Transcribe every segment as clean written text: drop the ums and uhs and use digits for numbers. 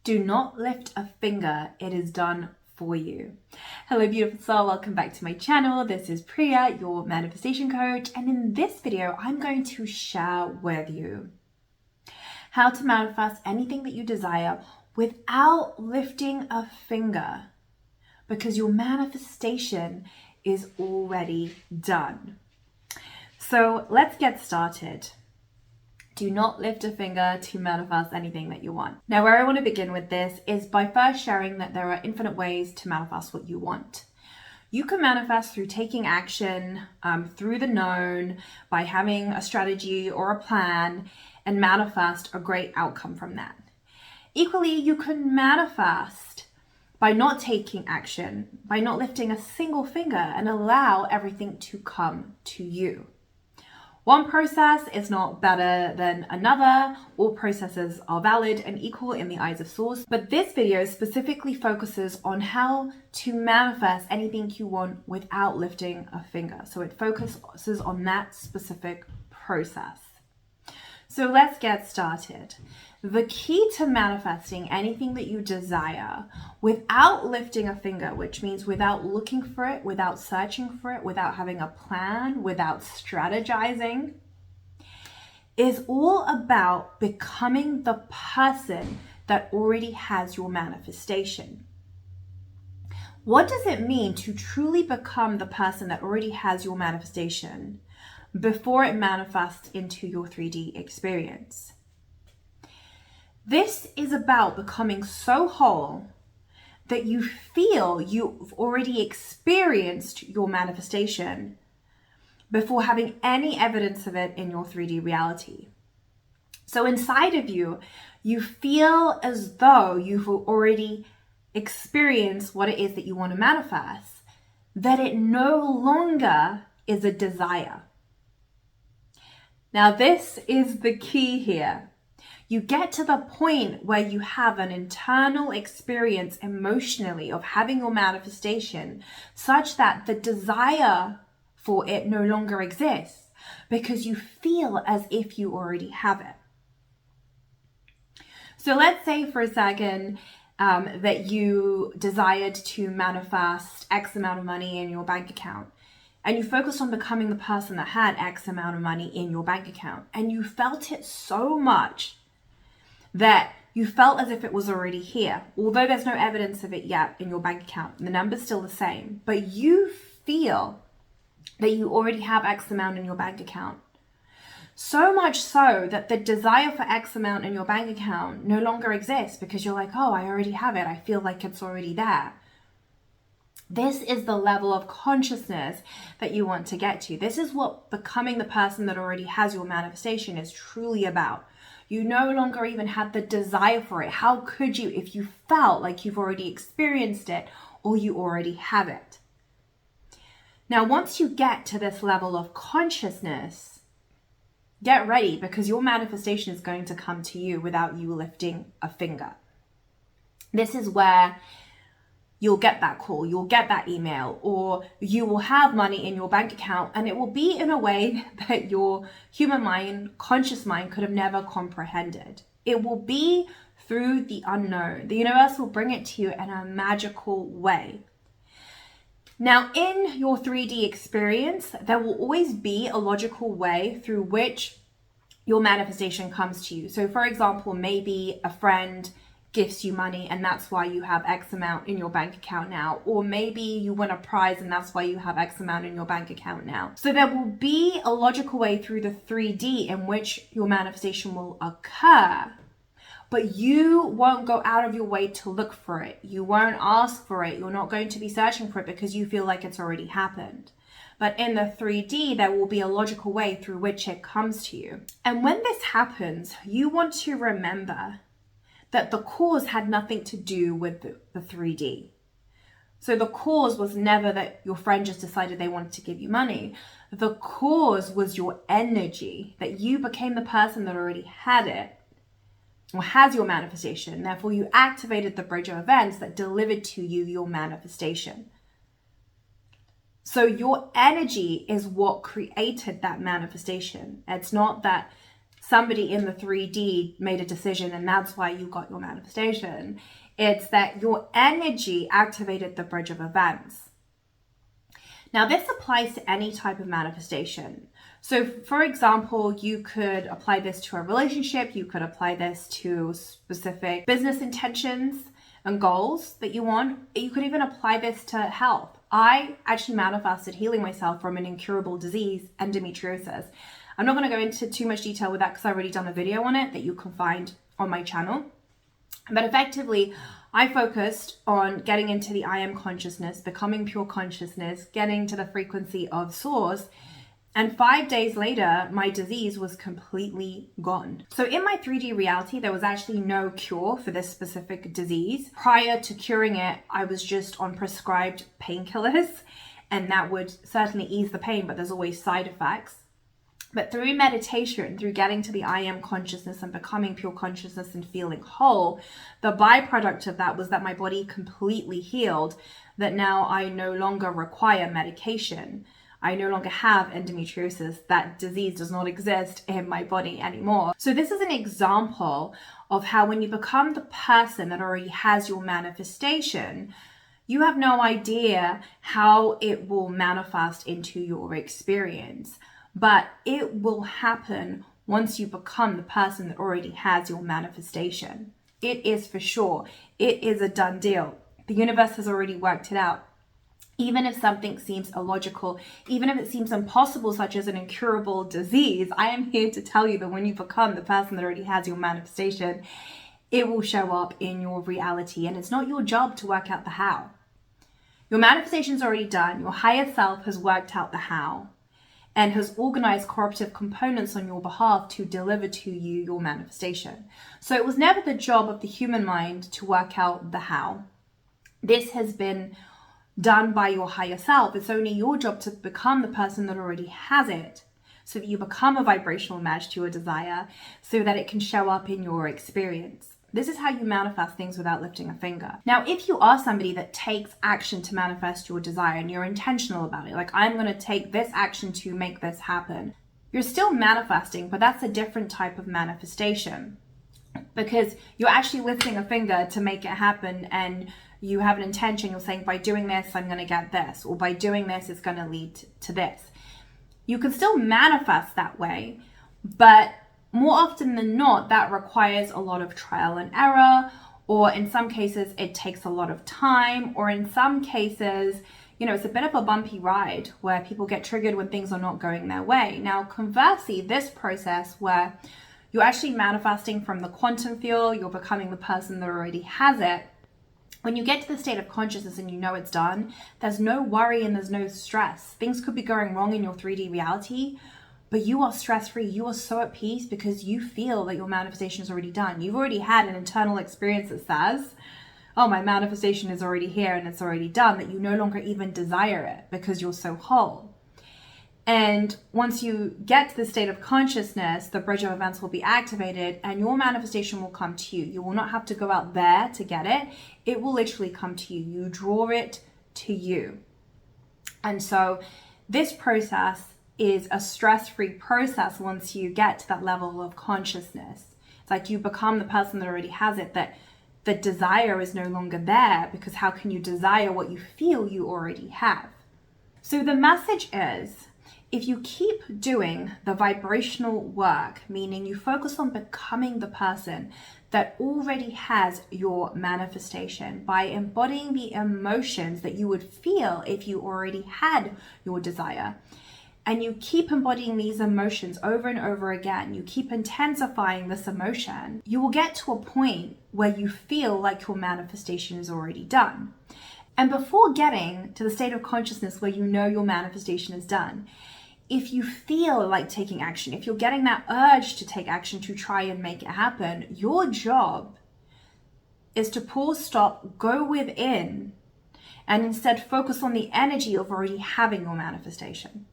Do not lift a finger, it is done for you. Hello beautiful soul, welcome back to my channel. This is Priya, your manifestation coach, and in this video I'm going to share with you how to manifest anything that you desire without lifting a finger, because your manifestation is already done. So let's get started. Do not lift a finger to manifest anything that you want. Now, where I want to begin with this is by first sharing that there are infinite ways to manifest what you want. You can manifest through taking action, through the known, by having a strategy or a plan, and manifest a great outcome from that. Equally, you can manifest by not taking action, by not lifting a single finger, and allow everything to come to you. One process is not better than another. All processes are valid and equal in the eyes of Source, but this video specifically focuses on how to manifest anything you want without lifting a finger. So it focuses on that specific process. So let's get started. The key to manifesting anything that you desire without lifting a finger, which means without looking for it, without searching for it, without having a plan, without strategizing, is all about becoming the person that already has your manifestation. What does it mean to truly become the person that already has your manifestation before it manifests into your 3D experience? This is about becoming so whole that you feel you've already experienced your manifestation before having any evidence of it in your 3D reality. So inside of you, you feel as though you've already experienced what it is that you want to manifest, that it no longer is a desire. Now, this is the key here. You get to the point where you have an internal experience emotionally of having your manifestation such that the desire for it no longer exists because you feel as if you already have it. So let's say for a second that you desired to manifest X amount of money in your bank account, and you focused on becoming the person that had X amount of money in your bank account, and you felt it so much that you felt as if it was already here, although there's no evidence of it yet in your bank account. The number's still the same, but you feel that you already have X amount in your bank account. So much so that the desire for X amount in your bank account no longer exists because you're like, oh, I already have it. I feel like it's already there. This is the level of consciousness that you want to get to. This is what becoming the person that already has your manifestation is truly about. You no longer even had the desire for it. How could you if you felt like you've already experienced it or you already have it? Now, once you get to this level of consciousness, get ready because your manifestation is going to come to you without you lifting a finger. This is where you'll get that call, you'll get that email, or you will have money in your bank account, and it will be in a way that your human mind, conscious mind, could have never comprehended. It will be through the unknown. The universe will bring it to you in a magical way. Now, in your 3D experience, there will always be a logical way through which your manifestation comes to you. So for example, maybe a friend gifts you money and that's why you have X amount in your bank account now, or maybe you win a prize and that's why you have X amount in your bank account now. So there will be a logical way through the 3D in which your manifestation will occur, but you won't go out of your way to look for it. You won't ask for it. You're not going to be searching for it because you feel like it's already happened. But in the 3D, there will be a logical way through which it comes to you. And when this happens, you want to remember that the cause had nothing to do with the 3D. So the cause was never that your friend just decided they wanted to give you money. The cause was your energy, that you became the person that already had it or has your manifestation. Therefore, you activated the bridge of events that delivered to you your manifestation. So your energy is what created that manifestation. It's not that somebody in the 3D made a decision and that's why you got your manifestation. It's that your energy activated the bridge of events. Now, this applies to any type of manifestation. So, for example, you could apply this to a relationship, you could apply this to specific business intentions and goals that you want. You could even apply this to health. I actually manifested healing myself from an incurable disease, endometriosis. I'm not going to go into too much detail with that because I've already done a video on it that you can find on my channel. But effectively, I focused on getting into the I am consciousness, becoming pure consciousness, getting to the frequency of source. And 5 days later, my disease was completely gone. So in my 3D reality, there was actually no cure for this specific disease. Prior to curing it, I was just on prescribed painkillers, and that would certainly ease the pain, but there's always side effects. But through meditation, through getting to the I am consciousness and becoming pure consciousness and feeling whole, the byproduct of that was that my body completely healed, that now I no longer require medication. I no longer have endometriosis. That disease does not exist in my body anymore. So this is an example of how when you become the person that already has your manifestation, you have no idea how it will manifest into your experience. But it will happen once you become the person that already has your manifestation. It is for sure. It is a done deal. The universe has already worked it out. Even if something seems illogical, even if it seems impossible, such as an incurable disease, I am here to tell you that when you become the person that already has your manifestation, it will show up in your reality. And it's not your job to work out the how. Your manifestation is already done. Your higher self has worked out the how and has organized cooperative components on your behalf to deliver to you your manifestation. So it was never the job of the human mind to work out the how. This has been done by your higher self. It's only your job to become the person that already has it, so that you become a vibrational match to your desire, so that it can show up in your experience. This is how you manifest things without lifting a finger. Now, if you are somebody that takes action to manifest your desire and you're intentional about it, like I'm going to take this action to make this happen, you're still manifesting, but that's a different type of manifestation because you're actually lifting a finger to make it happen, and you have an intention. You're saying, by doing this, I'm going to get this, or by doing this, it's going to lead to this. You can still manifest that way, but more often than not, that requires a lot of trial and error, or in some cases, it takes a lot of time, or in some cases, it's a bit of a bumpy ride where people get triggered when things are not going their way. Now, conversely, this process where you're actually manifesting from the quantum field, you're becoming the person that already has it. When you get to the state of consciousness and you know it's done, there's no worry and there's no stress. Things could be going wrong in your 3D reality, but you are stress-free. You are so at peace because you feel that your manifestation is already done. You've already had an internal experience that says, oh, my manifestation is already here and it's already done, that you no longer even desire it because you're so whole. And once you get to the state of consciousness, the bridge of events will be activated and your manifestation will come to you. You will not have to go out there to get it. It will literally come to you. You draw it to you. And so this process is a stress-free process once you get to that level of consciousness. It's like you become the person that already has it, that the desire is no longer there, because how can you desire what you feel you already have? So the message is, if you keep doing the vibrational work, meaning you focus on becoming the person that already has your manifestation by embodying the emotions that you would feel if you already had your desire, and you keep embodying these emotions over and over again, you keep intensifying this emotion, you will get to a point where you feel like your manifestation is already done. And before getting to the state of consciousness where you know your manifestation is done, if you feel like taking action, if you're getting that urge to take action to try and make it happen, your job is to pause, stop, go within, and instead focus on the energy of already having your manifestation.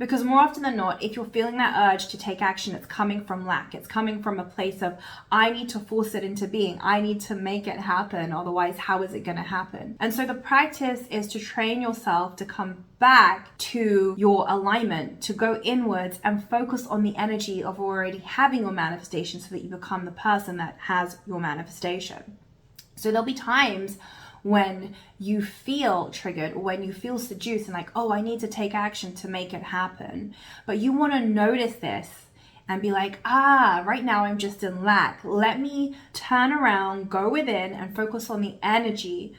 Because more often than not, if you're feeling that urge to take action, it's coming from lack. It's coming from a place of, I need to force it into being. I need to make it happen. Otherwise, how is it going to happen? And so the practice is to train yourself to come back to your alignment, to go inwards and focus on the energy of already having your manifestation so that you become the person that has your manifestation. So there'll be times when you feel triggered, or when you feel seduced and like, oh, I need to take action to make it happen. But you want to notice this and be like, right now I'm just in lack. Let me turn around, go within and focus on the energy.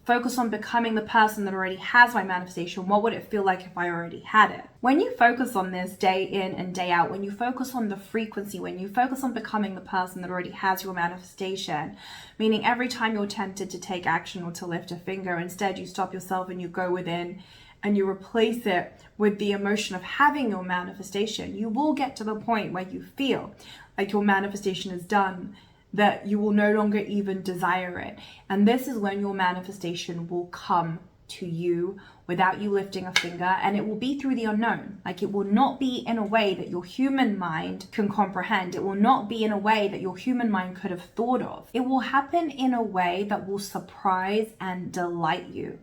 Focus on becoming the person that already has my manifestation. What would it feel like if I already had it? When you focus on this day in and day out, when you focus on the frequency, when you focus on becoming the person that already has your manifestation, meaning every time you're tempted to take action or to lift a finger, instead you stop yourself and you go within and you replace it with the emotion of having your manifestation, you will get to the point where you feel like your manifestation is done, that you will no longer even desire it. And this is when your manifestation will come to you without you lifting a finger, and it will be through the unknown. Like, it will not be in a way that your human mind can comprehend. It will not be in a way that your human mind could have thought of. It will happen in a way that will surprise and delight you.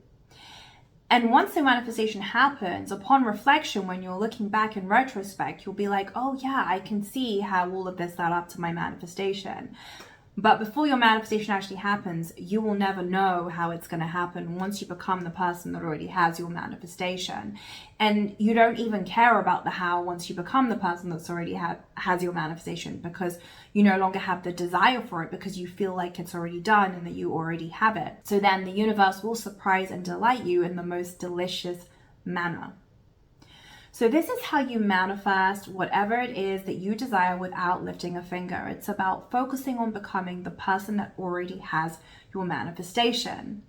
And once the manifestation happens, upon reflection, when you're looking back in retrospect, you'll be like, oh yeah, I can see how all of this led up to my manifestation. But before your manifestation actually happens, you will never know how it's going to happen once you become the person that already has your manifestation. And you don't even care about the how once you become the person that's already has your manifestation, because you no longer have the desire for it, because you feel like it's already done and that you already have it. So then the universe will surprise and delight you in the most delicious manner. So this is how you manifest whatever it is that you desire without lifting a finger. It's about focusing on becoming the person that already has your manifestation.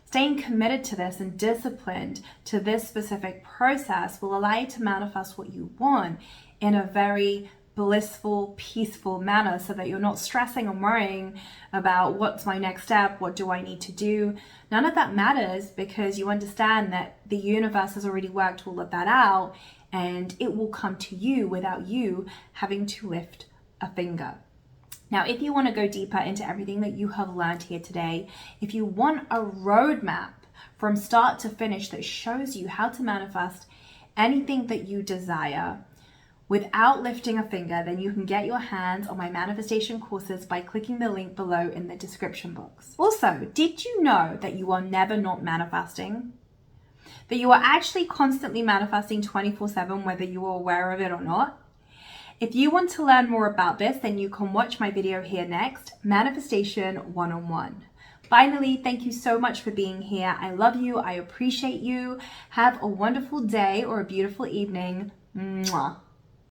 Staying committed to this and disciplined to this specific process will allow you to manifest what you want in a very blissful, peaceful manner, so that you're not stressing and worrying about what's my next step, what do I need to do. None of that matters, because you understand that the universe has already worked all of that out, and it will come to you without you having to lift a finger. Now, if you want to go deeper into everything that you have learned here today, if you want a roadmap from start to finish that shows you how to manifest anything that you desire without lifting a finger, then you can get your hands on my manifestation courses by clicking the link below in the description box. Also, did you know that you are never not manifesting? That you are actually constantly manifesting 24/7, whether you are aware of it or not? If you want to learn more about this, then you can watch my video here next, Manifestation 101. Finally, thank you so much for being here. I love you. I appreciate you. Have a wonderful day or a beautiful evening. Mwah.